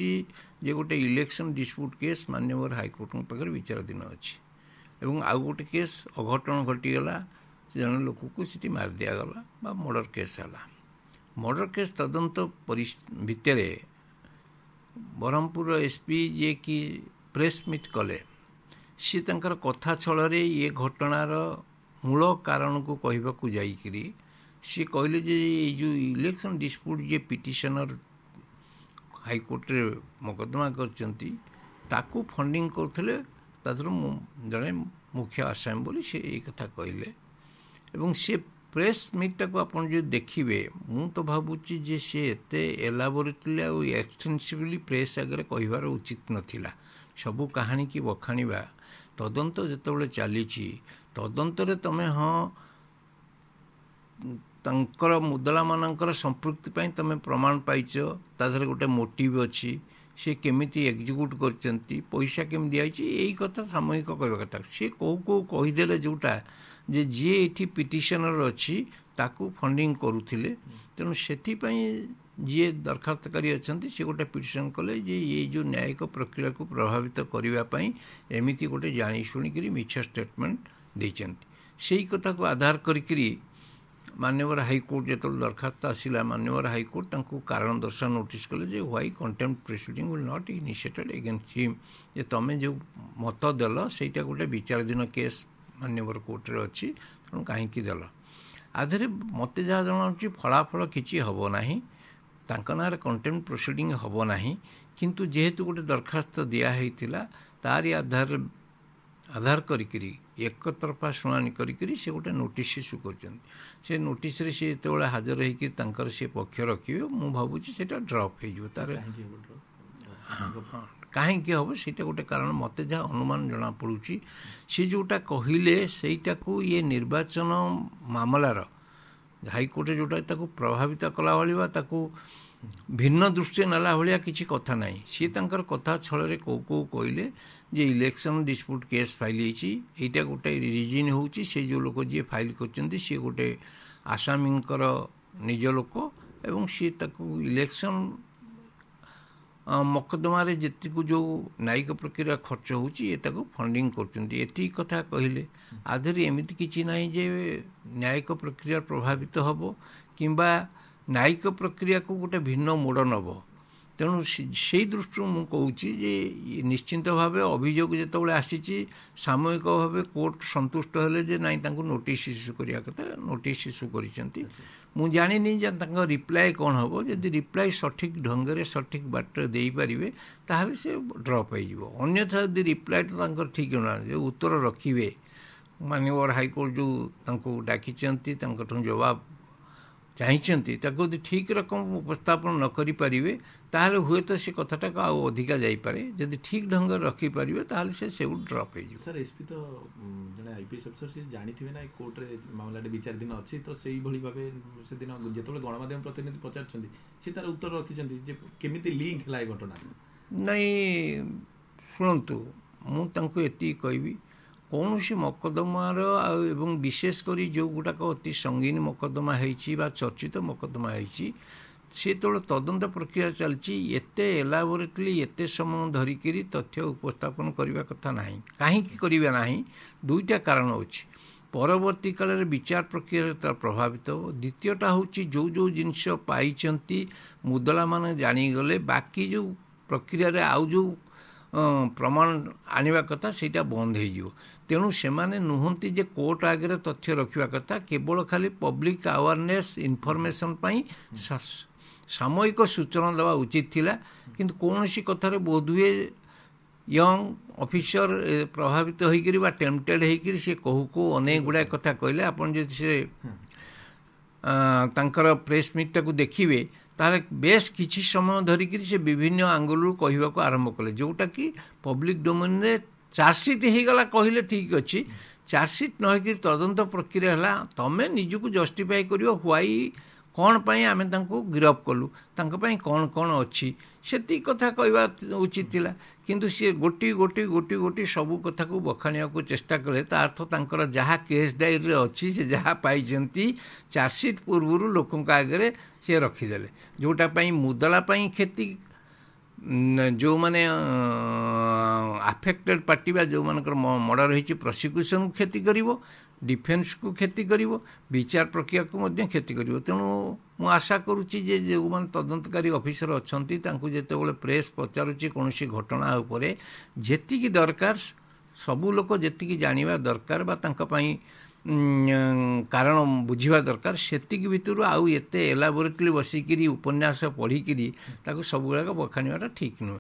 जे गोटे election dispute case माननीय high court पाखे विचाराधीन अच्छी आउ गोटे केस अघटन घटीगला जन लोक को सीटी मार दिगला मर्डर केस है मर्डर केस तदंत भितर ब्रह्मपुर एसपी जे कि प्रेस मीट कले सी तंकर कथा छल ये घटनार मूल कारण को कहवाक जाइकरी सी कहले जे जो इलेक्शन डिस्प्यूट जे पिटिशनर हाइकोर्ट रे मुकदमा करचंती ताकू फंडिंग करथिले तादर जड़े मुख्य आसामी बोली से ये कथा कहले एवं से प्रेस मीटा को आपन जो देखिए मु तो भावुची जे से एते एलाबोरेटली और एक्सटेंसिवली प्रेस आगे कहबार उचित नथिला सबू कहानी की बखाणीबा तदंत जिते चली तदंत तमें हाँ तंकर मुदला मानकर संपृक्ति पाई तमें प्रमाण पाइच तादर गोटे मोटिव अच्छी से केमिति एग्जीक्यूट करचंती पैसा केमी दिया यही कथा सामूहिक कहवा कथा सी कौ कहीदेले जोटा जे जी ये पिटिशनर अच्छी ताकू फंडिंग करुले तेणु से जी दरखास्तकारी अच्छा सी गोटे पिटिशन कले जे ये जो न्यायिक प्रक्रिया को प्रभावित करने एमती गोटे जानी शुणिक मिछ स्टेटमेंट देते से कथा को आधार करी माननीय हाइकोर्ट जो दरखास्त आसला माननीय हाइकोर्ट तांको कारण दर्शान नोटिस कले जे why contempt proceeding will not initiated against him जे तमें जो मत देल सेटा गोटे विचाराधीन केस माननीय कोर्ट रे अच्छी तेणु कहीं देल आधे मत जहाँ जनाऊँ फलाफल किसी हम ना ना कंटेम्प्ट प्रोसीडिंग हम ना किंतु जेहेतु गोटे दरखास्त दिया तारी आधार करी एक तरफा शुणाणी करी से गोटे नोटिस इश्यू कर नोटिस रे से जो हाजर होकर से पक्ष रखिए मु भावुची से ड्रप हो तार कहीं हम से गोटे कारण मत जहाँ अनुमान जना पड़ुची सी जोटा कहले सेटा को ये निर्वाचन मामलार हाइकोर्ट जोटा प्रभावित कला भाई भिन्न दृष्टि नाला भाया किसी कथा ना सी कथा छल कौ कहले जे इलेक्शन डिस्प्यूट केस फाइल होता गोटे रिजन हो जो लोक जी फाइल कर सी गोटे आसामी निज लोक एवं सी इलेक्शन मकदमा जी जो न्यायिक प्रक्रिया खर्च हो फंडिंग कर कथा कहले आधे एमती किसी ना जे न्यायिक प्रक्रिया प्रभावित हम किंबा न्यायिक प्रक्रिया को गोटे भिन्न मोड़ नब तेणु से दृष्टि मु कहूँ निश्चिंत भाव अभियोग जो आसी सामूहिक भाव कोर्ट संतुष्ट हेले जे नाई नोटिस इश्यू करिया कथा नोटिस इश्यू करिसेंती मु जानिनी जे रिप्लाय कौन हम जदि रिप्लाय सठिक ढंग से सठिक बाट दे पारे ताहले से ड्रप हो अन्यथा यदि रिप्लाय तो ठीक ना उत्तर रखिए माननीय हाइकोर्ट जो डाकी जवाब चाहती यदि ठीक रकम उपस्थापन न करें ताहले हुए तो से कथाटा अधिका जापे जदि ठीक ढंग रखिपारे ताहले से ड्रप हो सर एसपी तो जड़े आईपीएस अफिसर से जानी ना कोर्ट रे मामला विचाराधीन अच्छी तो से भाव से दिन जो गणमाध्यम प्रतिनिधि पचार से तार उत्तर रखिंट केमी लिंक है घटना नहीं शुणु मुझे कहबी कौन सी मकदमार एवं विशेषकर जो गुड़ाक अति संगीन मकदमा बा चर्चित मकदमा सी तो तदंत प्रक्रिया चलती एते एलाबोरेटली एते समय धरिकी तथ्य उपस्थापन करने कथा ना कहीं करिबा नाही दुईटा कारण अच्छी परवर्ती काल में विचार प्रक्रिया प्रभावित हो द्वितीयटा हूँ जो जो जिनस पाई मुदला मान जानीगले बाकी जो प्रक्रिया आउ जो प्रमाण आनिबा कथा सेटा बंद हो तेणु से नुहति जे कोर्ट आगे तथ्य रखा कथा केवल खाली पब्लिक अवेयरनेस इनफॉरमेशन पाई सामयिक सूचना देवा उचित थिला किंतु कौन सी कथार बोधहुए यंग ऑफिसर प्रभावित होकर बा टेम्पटेड होकर से कहू को अनेक गुड़ाए कथा कहले आपन जे से तांकर प्रेस मीटा को देखिए ताले बेस किछि समय धरिकी से विभिन्न आंगुल कहवा को आरंभ कले जोटा कि पब्लिक डोमेन रे चार्जसीट होगला कहले ठीक अच्छी चार्जसीट न होकर तदंत प्रक्रिया है तमें निजक जस्टिफाई कर व्हाई कौन पाई आमे तांको गिरफ कलु तांको कौन कौन अच्छी से कथा कहवा उचित थिला किंतु सी गोटी गोटी गोटी गोटी सबू कथा को बखाणिया को चेष्टा कले अर्थ तांकर जहाँ केस डायरी अच्छी से जहाँ पाई चार्जसीट पूर्व लोकों आगे से रखीदे जोटा मुदला क्षति ଯେଉଁମାନେ ଆଫେକ୍ଟେଡ୍ ପାର୍ଟି ବା ଯେଉଁମାନଙ୍କର ମର୍ଡର ହେଇଛି ପ୍ରସିକ୍ୟୁସନକୁ କ୍ଷତି କରିବ, ଡିଫେନ୍ସକୁ କ୍ଷତି କରିବ, ବିଚାର ପ୍ରକ୍ରିୟାକୁ ମଧ୍ୟ କ୍ଷତି କରିବ। ତେଣୁ ମୁଁ ଆଶା କରୁଛି ଯେ ଯେଉଁମାନେ ତଦନ୍ତକାରୀ ଅଫିସର ଅଛନ୍ତି ତାଙ୍କୁ ଯେତେବେଳେ ପ୍ରେସ୍ ପଚାରୁଛି କୌଣସି ଘଟଣା ଉପରେ ଯେତିକି ଦରକାର, ସବୁ ଲୋକ ଯେତିକି ଜାଣିବା ଦରକାର ବା ତାଙ୍କ ପାଇଁ କାରଣ ବୁଝିବା ଦରକାର, ସେତିକି ଭିତରୁ ଆଉ ଏତେ ଏଲାବୋରେଟଲି ବସିକିରି ଉପନ୍ୟାସ ପଢ଼ିକିରି ତାକୁ ସବୁଗୁଡ଼ାକ ବଖାଣିବାଟା ଠିକ୍ ନୁହେଁ।